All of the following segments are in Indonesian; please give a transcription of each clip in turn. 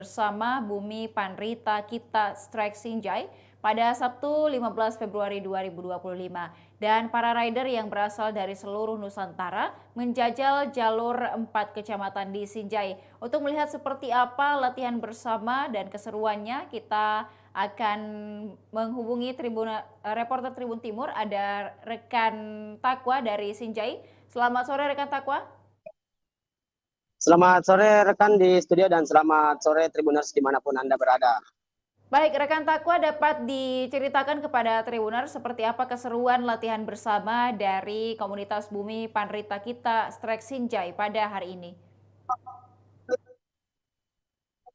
bersama Bumi Panrita Kita Strike Sinjai pada Sabtu 15 Februari 2025 dan para rider yang berasal dari seluruh Nusantara menjajal jalur 4 kecamatan di Sinjai. Untuk melihat seperti apa latihan bersama dan keseruannya, kita akan menghubungi reporter Tribun Timur, ada rekan Takwa dari Sinjai. Selamat sore rekan Takwa. Selamat sore rekan di studio dan selamat sore Tribuners dimanapun Anda berada. Baik, rekan Takwa, dapat diceritakan kepada Tribuners seperti apa keseruan latihan bersama dari komunitas Bumi Panrita Kita Strike Sinjai pada hari ini?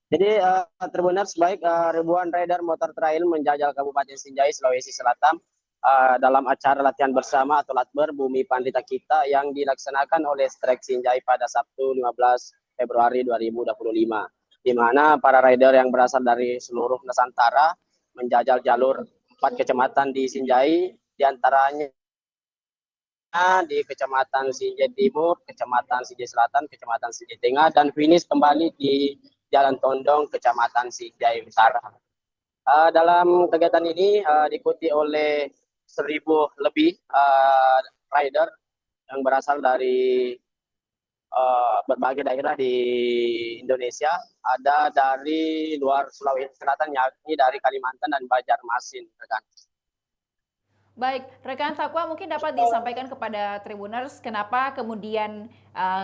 Jadi Tribuners baik ribuan rider motor trail menjajal Kabupaten Sinjai, Sulawesi Selatan dalam acara latihan bersama atau Latber Bumi Panrita Kita yang dilaksanakan oleh Strike Sinjai pada Sabtu 15 Februari 2025. Di mana para rider yang berasal dari seluruh Nusantara menjajal jalur 4 kecamatan di Sinjai, diantaranya di Kecamatan Sinjai Timur, Kecamatan Sinjai Selatan, Kecamatan Sinjai Tengah, dan finish kembali di Jalan Tondong, Kecamatan Sinjai Utara. Dalam kegiatan ini diikuti oleh 1.000 lebih rider yang berasal dari berbagai daerah di Indonesia, ada dari luar Sulawesi Selatan, yakni dari Kalimantan dan Banjarmasin, rekan. Baik, rekan Takwa, mungkin dapat disampaikan kepada Tribuners kenapa kemudian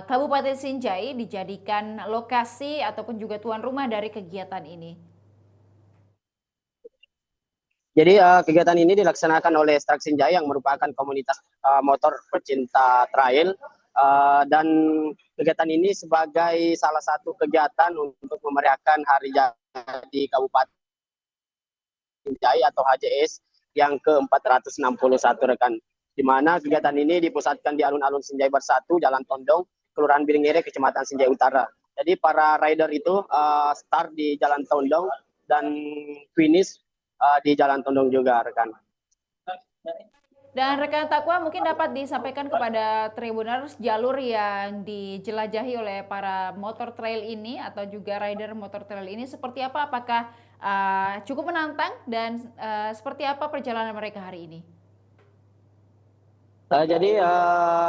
Kabupaten Sinjai dijadikan lokasi ataupun juga tuan rumah dari kegiatan ini? Jadi kegiatan ini dilaksanakan oleh Strike Sinjai yang merupakan komunitas motor pecinta trail, dan kegiatan ini sebagai salah satu kegiatan untuk memeriahkan Hari Jadi Kabupaten Sinjai atau HJS yang ke-461, rekan. Di mana kegiatan ini dipusatkan di alun-alun Sinjai Bersatu, Jalan Tondong, Kelurahan Biringere, Kecamatan Sinjai Utara. Jadi para rider itu start di Jalan Tondong dan finish di Jalan Tondong juga, rekan. Dan rekan Takwa, mungkin dapat disampaikan kepada Tribuners jalur yang dijelajahi oleh para motor trail ini atau juga rider motor trail ini seperti apa? Apakah cukup menantang dan seperti apa perjalanan mereka hari ini? Jadi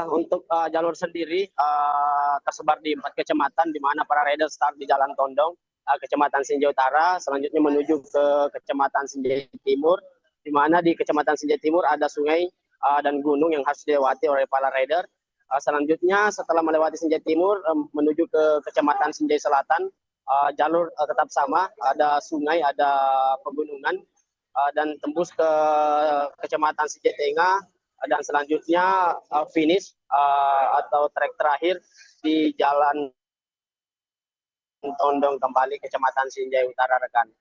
untuk jalur sendiri tersebar di 4 kecamatan, di mana para rider start di Jalan Tondong, Kecamatan Sinjai Utara, selanjutnya menuju ke Kecamatan Sinjai Timur, di mana di Kecamatan Sinjai Timur ada sungai dan gunung yang harus dilewati oleh para rider. Selanjutnya setelah melewati Sinjai Timur menuju ke Kecamatan Sinjai Selatan, jalur tetap sama, ada sungai, ada pegunungan, dan tembus ke Kecamatan Sinjai Tengah, dan selanjutnya finish atau trek terakhir di Jalan Tondong kembali Kecamatan Sinjai Utara, rekan.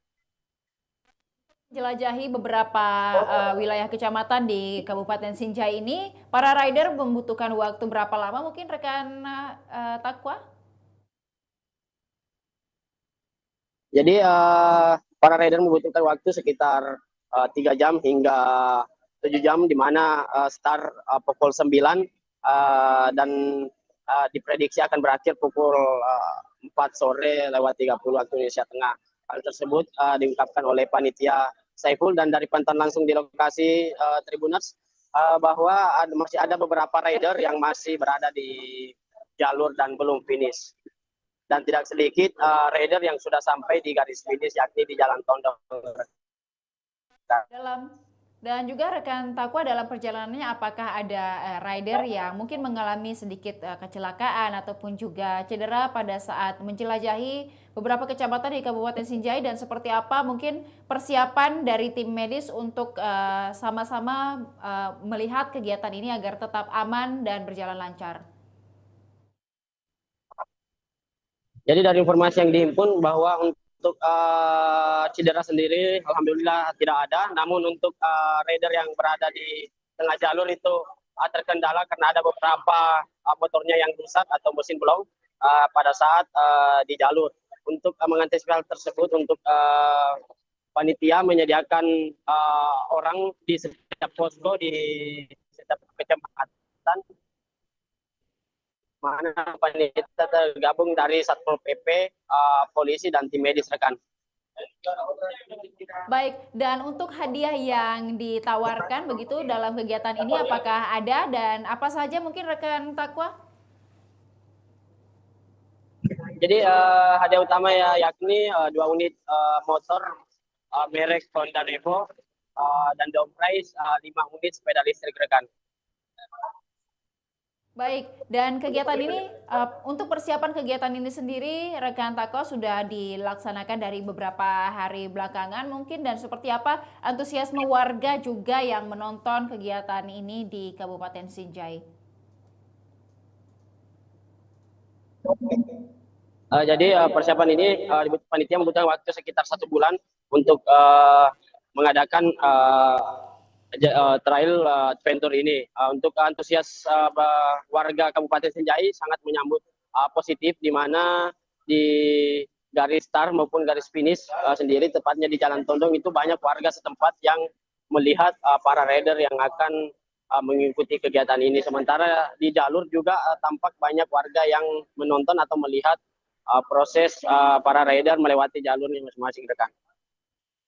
Jelajahi beberapa wilayah kecamatan di Kabupaten Sinjai ini, para rider membutuhkan waktu berapa lama mungkin rekan Takwa? Jadi para rider membutuhkan waktu sekitar 3 jam hingga 7 jam, di mana start pukul 9 dan diprediksi akan berakhir pukul 4 sore lewat 30 waktu Indonesia Tengah. Hal tersebut diungkapkan oleh Panitia Saiful, dan dari pantauan langsung di lokasi Tribuners bahwa masih ada beberapa rider yang masih berada di jalur dan belum finish. Dan tidak sedikit rider yang sudah sampai di garis finish, yakni di Jalan Tondong. Dan juga rekan Takwa, dalam perjalanannya apakah ada rider yang mungkin mengalami sedikit kecelakaan ataupun juga cedera pada saat menjelajahi beberapa kecamatan di Kabupaten Sinjai, dan seperti apa mungkin persiapan dari tim medis untuk sama-sama melihat kegiatan ini agar tetap aman dan berjalan lancar? Jadi dari informasi yang dihimpun bahwa untuk cedera sendiri alhamdulillah tidak ada, namun untuk rider yang berada di tengah jalur itu terkendala karena ada beberapa motornya yang rusak atau mesin blong pada saat di jalur. Untuk mengantisipasi hal tersebut, untuk panitia menyediakan orang di setiap posko di setiap kecamatan mana panitia tergabung dari Satpol PP, polisi dan tim medis rekan. Baik, dan untuk hadiah yang ditawarkan begitu dalam kegiatan ini apakah ada dan apa saja mungkin rekan Takwa? Jadi hadiah utama ya yakni 2 unit motor merek Honda Revo dan door prize 5 unit sepeda listrik rekan. Baik, dan kegiatan ini untuk persiapan kegiatan ini sendiri rekan Takwa sudah dilaksanakan dari beberapa hari belakangan mungkin, dan seperti apa antusiasme warga juga yang menonton kegiatan ini di Kabupaten Sinjai? Jadi persiapan ini panitia membutuhkan waktu sekitar 1 bulan untuk mengadakan trail adventure ini. Untuk antusias warga Kabupaten Sinjai sangat menyambut positif, di mana di garis start maupun garis finish sendiri, tepatnya di Jalan Tondong, itu banyak warga setempat yang melihat para rider yang akan mengikuti kegiatan ini. Sementara di jalur juga tampak banyak warga yang menonton atau melihat proses para rider melewati jalurnya masing-masing rekan.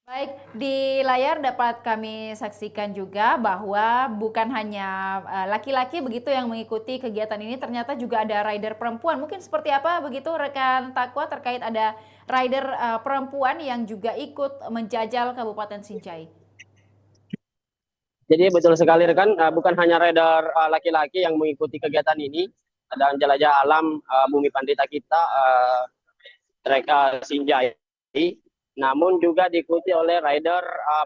Baik, di layar dapat kami saksikan juga bahwa bukan hanya laki-laki begitu yang mengikuti kegiatan ini, ternyata juga ada rider perempuan. Mungkin seperti apa begitu rekan Takwa terkait ada rider perempuan yang juga ikut menjajal Kabupaten Sinjai? Jadi betul sekali rekan, bukan hanya rider laki-laki yang mengikuti kegiatan ini dan jelajah alam bumi Pandita kita trek Sinjai, namun juga diikuti oleh rider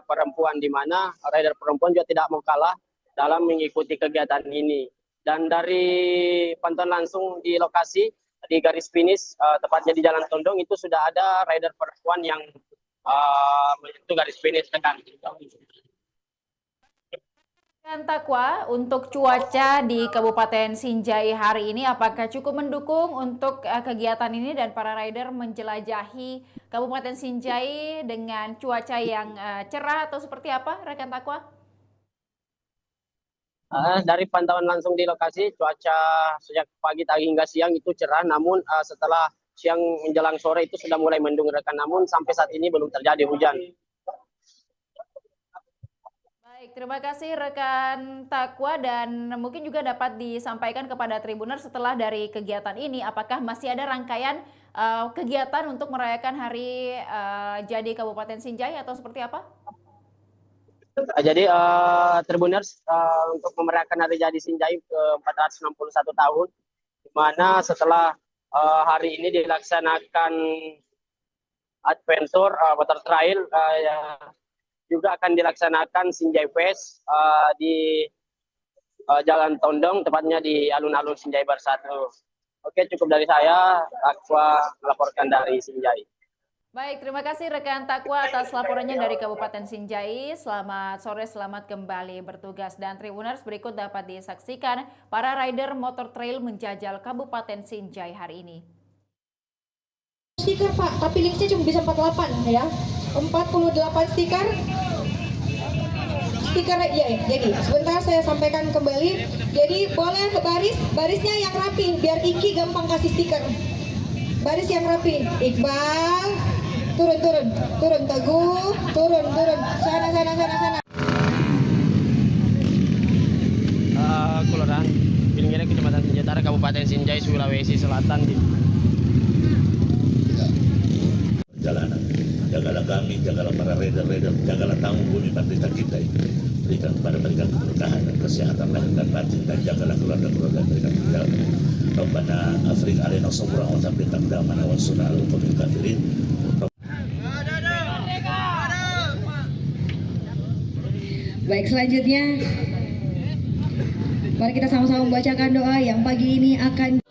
perempuan, di mana rider perempuan juga tidak mau kalah dalam mengikuti kegiatan ini. Dan dari pantauan langsung di lokasi di garis finish, tepatnya di Jalan Tondong, itu sudah ada rider perempuan yang menyentuh garis finish rekan. Dan Takwa, untuk cuaca di Kabupaten Sinjai hari ini apakah cukup mendukung untuk kegiatan ini dan para rider menjelajahi Kabupaten Sinjai dengan cuaca yang cerah atau seperti apa rekan Takwa? Dari pantauan langsung di lokasi, cuaca sejak pagi tadi hingga siang itu cerah, namun setelah siang menjelang sore itu sudah mulai mendung rekan, namun sampai saat ini belum terjadi hujan. Baik, terima kasih rekan Takwa, dan mungkin juga dapat disampaikan kepada Tribuner setelah dari kegiatan ini, apakah masih ada rangkaian kegiatan untuk merayakan hari jadi Kabupaten Sinjai atau seperti apa? Jadi Tribuners untuk memerayakan hari jadi Sinjai ke 461 tahun, di mana setelah hari ini dilaksanakan adventure water trail, juga akan dilaksanakan Sinjai Fest di Jalan Tondong, tepatnya di alun-alun Sinjai Bersatu. Oke, cukup dari saya. Takwa melaporkan dari Sinjai. Baik, terima kasih rekan Takwa atas laporannya dari Kabupaten Sinjai. Selamat sore, selamat kembali bertugas. Dan Tribuners, berikut dapat disaksikan para rider motor trail menjajal Kabupaten Sinjai hari ini. Stiker Pak, tapi linknya cuma bisa 48 ya. 48 stiker ya, jadi sebentar saya sampaikan kembali. Jadi boleh barisnya yang rapi biar Iki gampang kasih stiker. Baris yang rapi. Iqbal, turun Teguh, turun sana. Kelurahan Pilinggiri, Kecamatan Sinjai, Kabupaten Sinjai, Sulawesi Selatan. Jalanan, jagalah kami, jagalah para rider, jagalah tamu bumi Pandita kita ini. Berikan kepada mereka keberkahan dan kesehatan lahir dan batin, dan jagalah keluarga mereka meninggal. Rabbana Afrika alena sabra wa thabbit aqdamana wa sunna al-qawmil kafirin. Baik, selanjutnya mari kita sama-sama membacakan doa yang pagi ini akan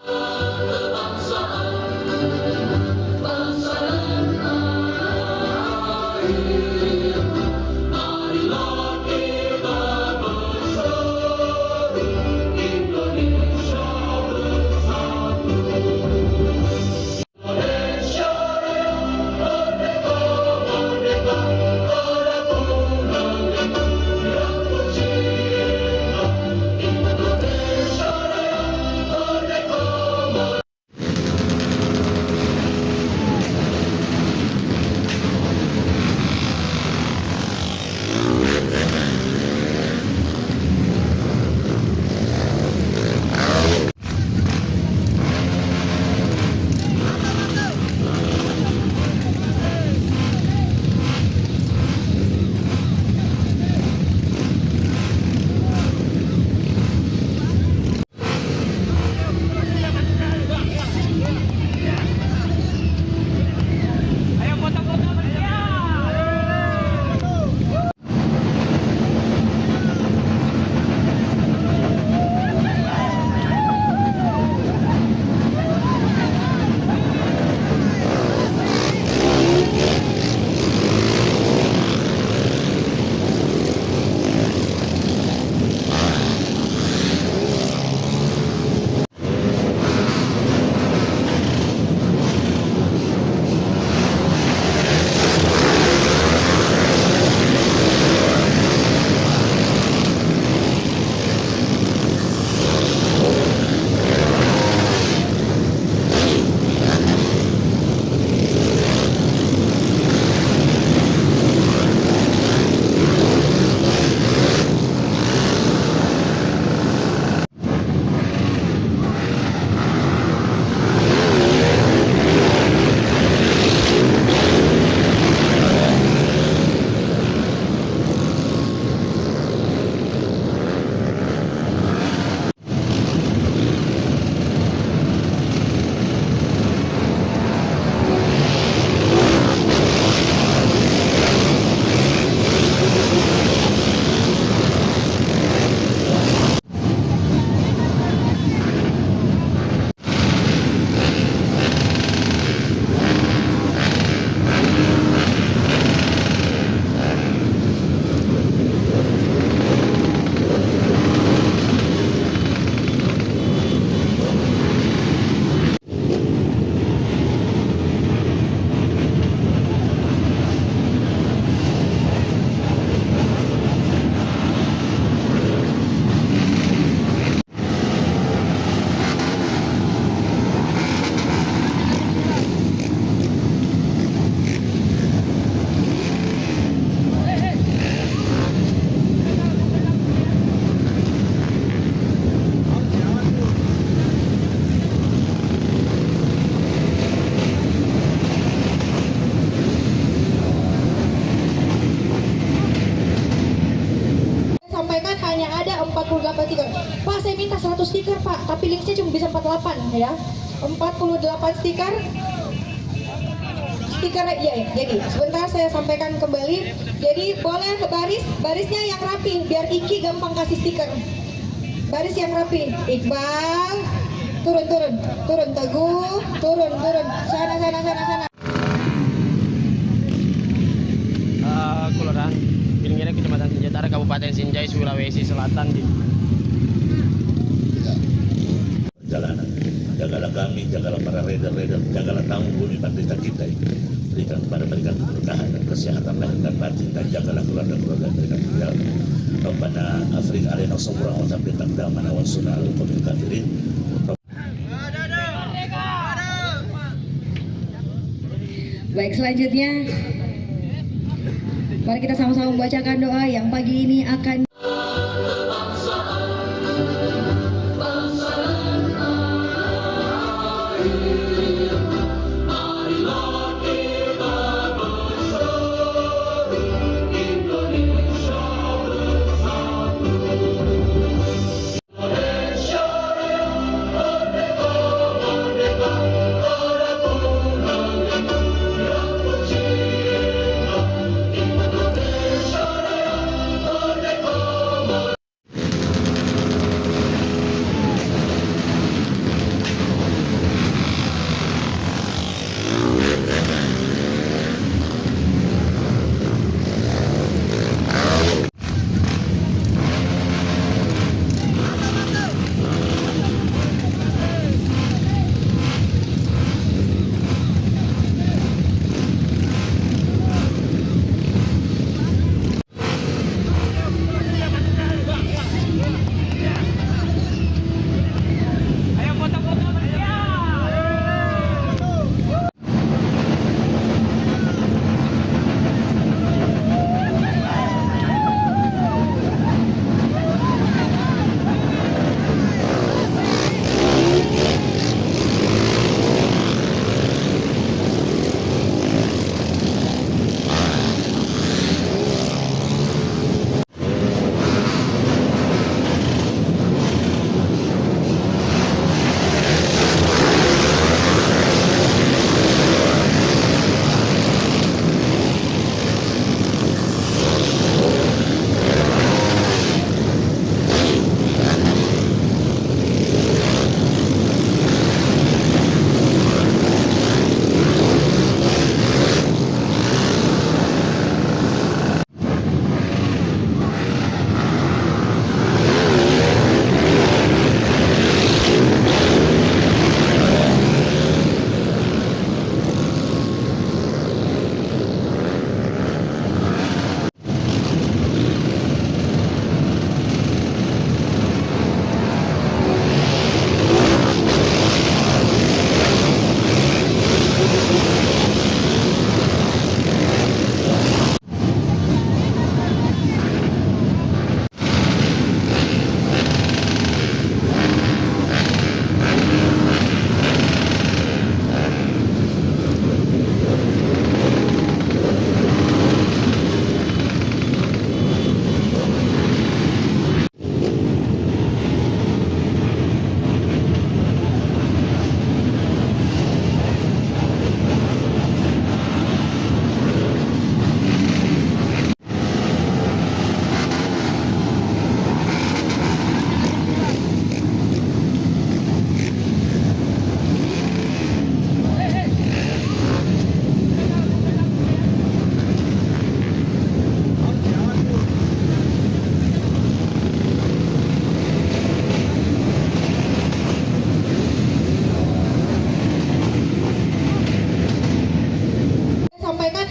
48 stiker. Pak, saya minta 100 stiker Pak, tapi linksnya cuma bisa 48 ya. 48 stiker. Stiker ya, jadi sebentar saya sampaikan kembali. Jadi boleh barisnya yang rapi biar Iki gampang kasih stiker. Baris yang rapi. Iqbal, turun Teguh, turun. Sana. Kelurahan Giling-Giling, Kecamatan Sinjai, Kabupaten Sinjai, Sulawesi Selatan. Perjalanan, jagalah kami, jagalah para rider, jagalah tamu bumi pantai kita ini. Berikan kepada mereka keberkahan dan kesehatan lahir dan batin, dan jagalah keluarga mereka tinggal. Rabbana Afriq alaina sabra wa tsabbit aqdamana wa sunna al-qawmil kafirin. Baik, selanjutnya mari kita sama-sama membacakan doa yang pagi ini akan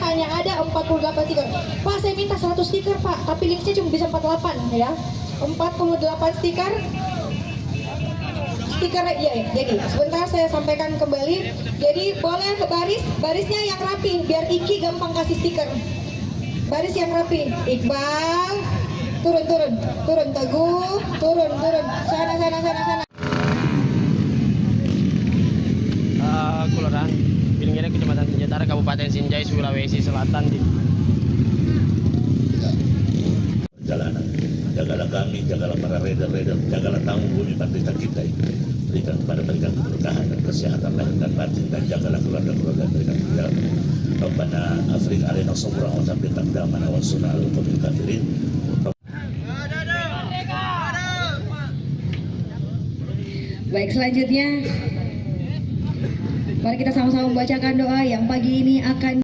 hanya ada 48 stiker. Pak, saya minta 100 stiker Pak, tapi linksnya cuma bisa 48 ya. 48 stiker. Stiker ya, jadi sebentar saya sampaikan kembali. Jadi boleh barisnya yang rapi biar Iki gampang kasih stiker. Baris yang rapi. Iqbal, turun Teguh, turun. Sana. Kelurahan Giling-Giling, Kecamatan Sinjai, Kabupaten Sinjai, Sulawesi Selatan. Perjalanan, jagalah kami, jagalah para rider-rider, jagalah tamu bumi pandita kita ini. Berikan keberkahan dan kesehatan lahir dan batin, dan jagalah keluarga-keluarga mereka. Ya Rabbana Afrika alaina sabra wa tsabbit aqdamana wa sunna al-qawmil kafirin. Baik, selanjutnya mari kita sama-sama membacakan doa yang pagi ini akan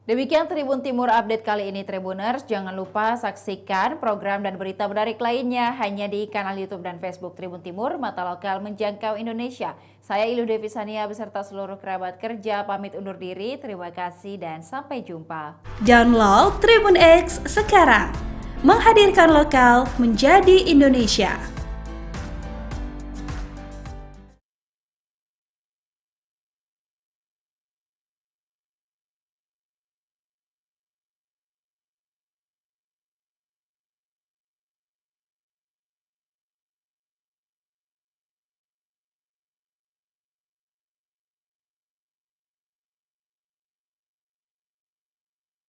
Demikian Tribun Timur update kali ini Tribuners. Jangan lupa saksikan program dan berita menarik lainnya hanya di kanal YouTube dan Facebook Tribun Timur, mata lokal menjangkau Indonesia. Saya Ilu Devi Sania beserta seluruh kerabat kerja pamit undur diri. Terima kasih dan sampai jumpa. Download Tribun X sekarang. Menghadirkan lokal menjadi Indonesia.